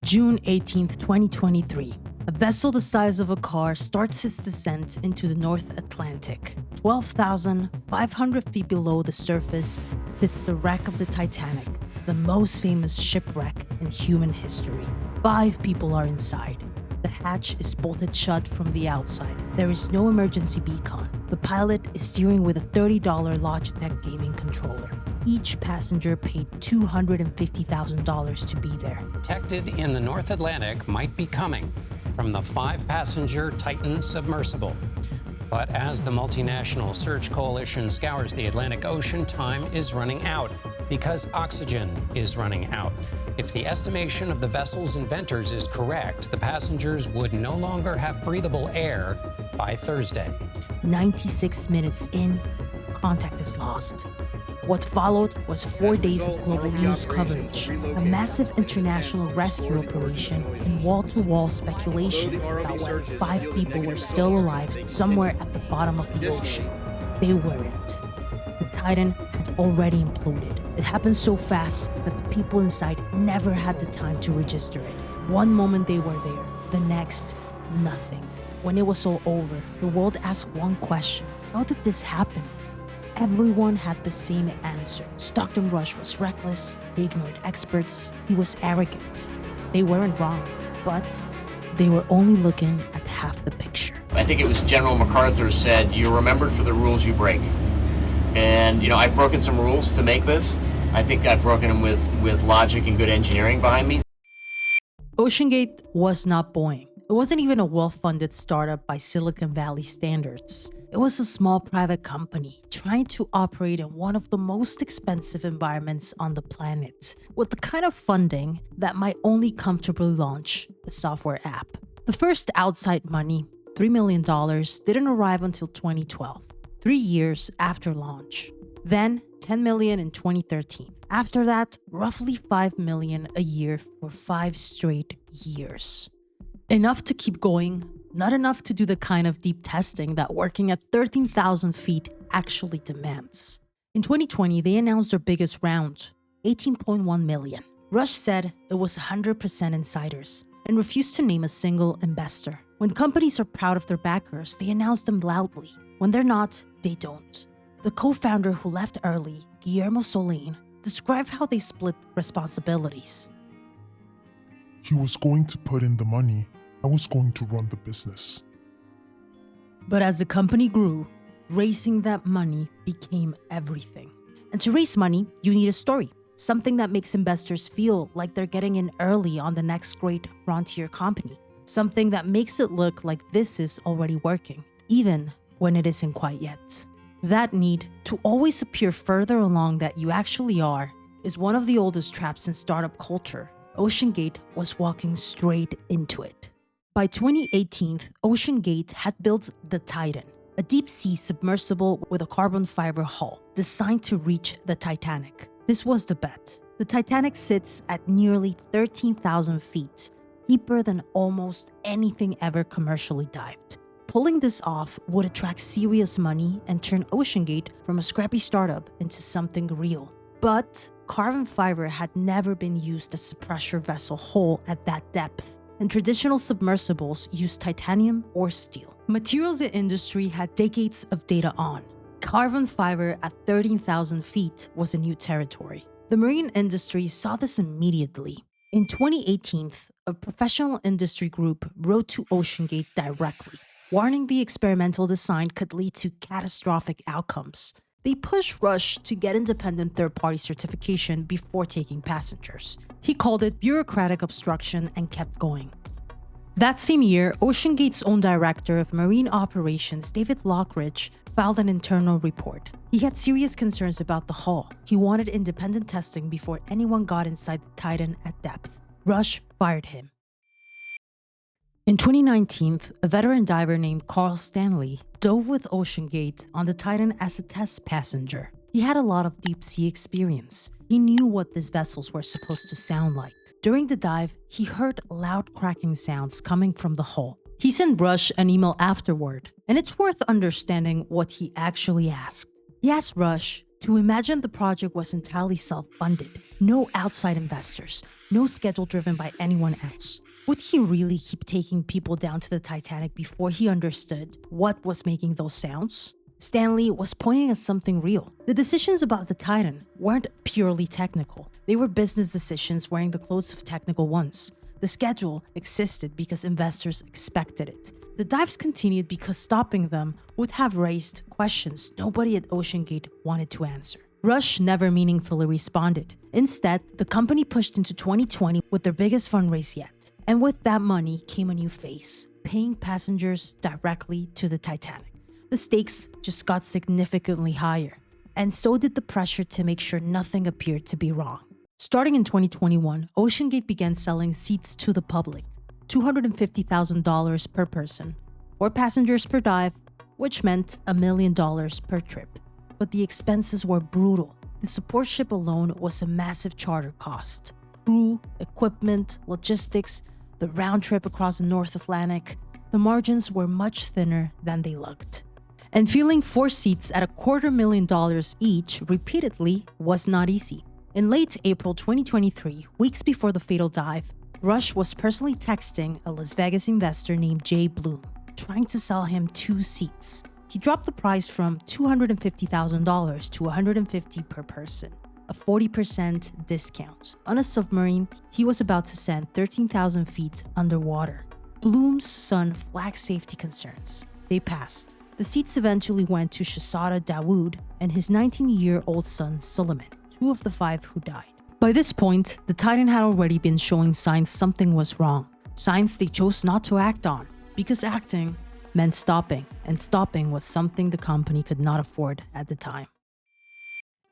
June 18, 2023. A vessel the size of a car starts its descent into the North Atlantic. 12,500 feet below the surface sits the wreck of the Titanic, the most famous shipwreck in human history. 5 people are inside. The hatch is bolted shut from the outside. There is no emergency beacon. The pilot is steering with a $30 Logitech gaming controller. Each passenger paid $250,000 to be there. Detected in the North Atlantic might be coming from the 5-passenger Titan Submersible. But as the multinational search coalition scours the Atlantic Ocean, time is running out because oxygen is running out. If the estimation of the vessel's inventors is correct, the passengers would no longer have breathable air by Thursday. 96 minutes in, contact is lost. What followed was 4 days of global news coverage, a massive international rescue operation, and wall-to-wall speculation about whether 5 people were still alive somewhere at the bottom of the ocean. They weren't. The Titan had already imploded. It happened so fast that the people inside never had the time to register it. One moment they were there, the next, nothing. When it was all over, the world asked one question: how did this happen? Everyone had the same answer. Stockton Rush was reckless, he ignored experts, he was arrogant. They weren't wrong, but they were only looking at half the picture. I think it was General MacArthur said, "You're remembered for the rules you break." And, I've broken some rules to make this. I think I've broken them with logic and good engineering behind me. OceanGate was not Boeing. It wasn't even a well-funded startup by Silicon Valley standards. It was a small private company trying to operate in one of the most expensive environments on the planet, with the kind of funding that might only comfortably launch a software app. The first outside money, $3 million, didn't arrive until 2012, 3 years after launch. Then $10 million in 2013. After that, roughly $5 million a year for 5 straight years. Enough to keep going, not enough to do the kind of deep testing that working at 13,000 feet actually demands. In 2020, they announced their biggest round, $18.1 million. Rush said it was 100% insiders and refused to name a single investor. When companies are proud of their backers, they announce them loudly. When they're not, they don't. The co-founder who left early, Guillermo Solane, described how they split responsibilities. He was going to put in the money. I was going to run the business. But as the company grew, raising that money became everything. And to raise money, you need a story. Something that makes investors feel like they're getting in early on the next great frontier company. Something that makes it look like this is already working, even when it isn't quite yet. That need to always appear further along than you actually are is one of the oldest traps in startup culture. OceanGate was walking straight into it. By 2018, OceanGate had built the Titan, a deep-sea submersible with a carbon fiber hull designed to reach the Titanic. This was the bet. The Titanic sits at nearly 13,000 feet, deeper than almost anything ever commercially dived. Pulling this off would attract serious money and turn OceanGate from a scrappy startup into something real. But carbon fiber had never been used as a pressure vessel hull at that depth, and traditional submersibles used titanium or steel. Materials industry had decades of data on. Carbon fiber at 13,000 feet was a new territory. The marine industry saw this immediately. In 2018, a professional industry group wrote to OceanGate directly, warning the experimental design could lead to catastrophic outcomes. They pushed Rush to get independent third-party certification before taking passengers. He called it bureaucratic obstruction and kept going. That same year, OceanGate's own director of marine operations, David Lockridge, filed an internal report. He had serious concerns about the hull. He wanted independent testing before anyone got inside the Titan at depth. Rush fired him. In 2019, a veteran diver named Carl Stanley dove with OceanGate on the Titan as a test passenger. He had a lot of deep-sea experience. He knew what these vessels were supposed to sound like. During the dive, he heard loud cracking sounds coming from the hull. He sent Rush an email afterward, and it's worth understanding what he actually asked. He asked Rush To imagine the project was entirely self-funded, no outside investors, no schedule driven by anyone else. Would he really keep taking people down to the Titanic before he understood what was making those sounds? Stanley was pointing at something real. The decisions about the Titan weren't purely technical. They were business decisions wearing the clothes of technical ones. The schedule existed because investors expected it. The dives continued because stopping them would have raised questions nobody at OceanGate wanted to answer. Rush never meaningfully responded. Instead, the company pushed into 2020 with their biggest fundraise yet. And with that money came a new face, paying passengers directly to the Titanic. The stakes just got significantly higher, and so did the pressure to make sure nothing appeared to be wrong. Starting in 2021, OceanGate began selling seats to the public, $250,000 per person, 4 passengers per dive, which meant $1 million per trip. But the expenses were brutal. The support ship alone was a massive charter cost. Crew, equipment, logistics, the round trip across the North Atlantic, the margins were much thinner than they looked. And filling 4 seats at $250,000 each repeatedly was not easy. In late April 2023, weeks before the fatal dive, Rush was personally texting a Las Vegas investor named Jay Bloom, trying to sell him 2 seats. He dropped the price from $250,000 to $150,000 per person, a 40% discount. On a submarine, he was about to send 13,000 feet underwater. Bloom's son flagged safety concerns. They passed. The seats eventually went to Shahzada Dawood and his 19-year-old son Suleiman, 2 of the 5 who died. By this point, the Titan had already been showing signs something was wrong, signs they chose not to act on, because acting meant stopping, and stopping was something the company could not afford at the time.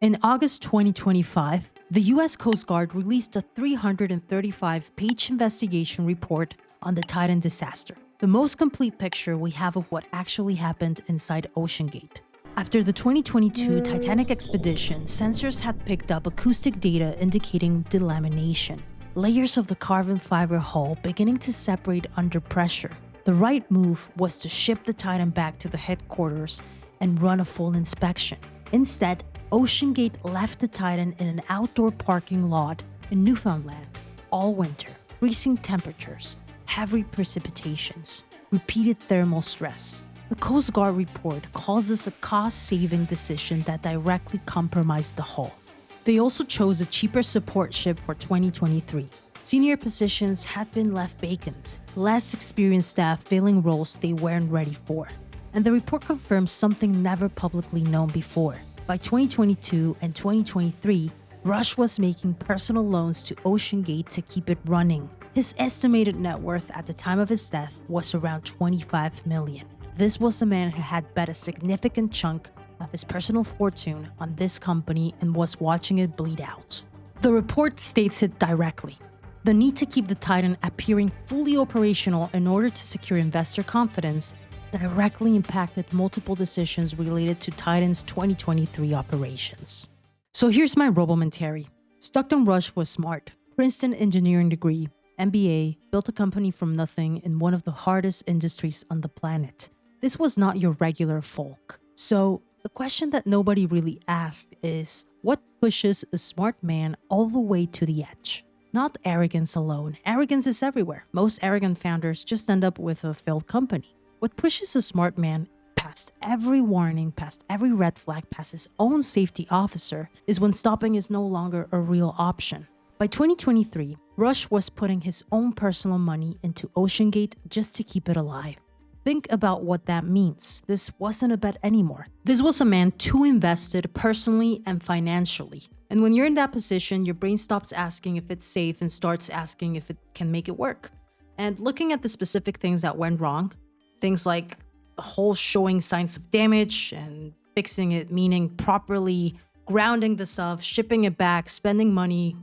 In August 2025, the US Coast Guard released a 335-page investigation report on the Titan disaster, the most complete picture we have of what actually happened inside OceanGate. After the 2022 Titanic expedition, sensors had picked up acoustic data indicating delamination, layers of the carbon fiber hull beginning to separate under pressure. The right move was to ship the Titan back to the headquarters and run a full inspection. Instead, OceanGate left the Titan in an outdoor parking lot in Newfoundland all winter, freezing temperatures, heavy precipitations, repeated thermal stress. The Coast Guard report calls this a cost-saving decision that directly compromised the hull. They also chose a cheaper support ship for 2023. Senior positions had been left vacant, less experienced staff filling roles they weren't ready for. And the report confirms something never publicly known before. By 2022 and 2023, Rush was making personal loans to OceanGate to keep it running. His estimated net worth at the time of his death was around $25 million. This was a man who had bet a significant chunk of his personal fortune on this company and was watching it bleed out. The report states it directly. The need to keep the Titan appearing fully operational in order to secure investor confidence directly impacted multiple decisions related to Titan's 2023 operations. So here's my robomentary. Stockton Rush was smart. Princeton engineering degree, MBA, built a company from nothing in one of the hardest industries on the planet. This was not your regular folk. So the question that nobody really asked is, what pushes a smart man all the way to the edge? Not arrogance alone. Arrogance is everywhere. Most arrogant founders just end up with a failed company. What pushes a smart man past every warning, past every red flag, past his own safety officer, is when stopping is no longer a real option. By 2023, Rush was putting his own personal money into OceanGate just to keep it alive. Think about what that means. This wasn't a bet anymore. This was a man too invested personally and financially. And when you're in that position, your brain stops asking if it's safe and starts asking if it can make it work. And looking at the specific things that went wrong, things like the hull showing signs of damage and fixing it, meaning properly grounding the stuff, shipping it back, spending money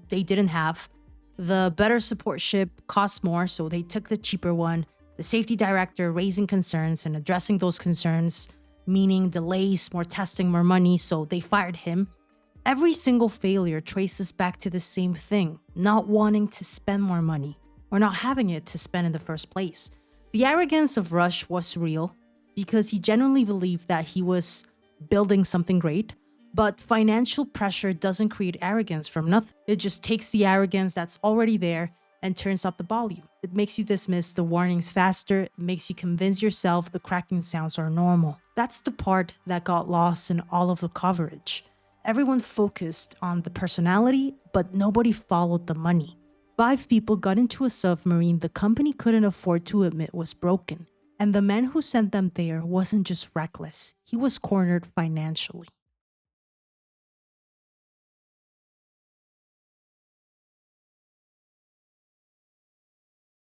they didn't have. The better support ship cost more, so they took the cheaper one. The safety director raising concerns and addressing those concerns, meaning delays, more testing, more money, so they fired him. Every single failure traces back to the same thing, not wanting to spend more money or not having it to spend in the first place. The arrogance of Rush was real because he genuinely believed that he was building something great, But financial pressure doesn't create arrogance from nothing. It just takes the arrogance that's already there and turns up the volume. It makes you dismiss the warnings faster. It makes you convince yourself the cracking sounds are normal. That's the part that got lost in all of the coverage. Everyone focused on the personality, but nobody followed the money. 5 people got into a submarine the company couldn't afford to admit was broken. And the man who sent them there wasn't just reckless, he was cornered financially.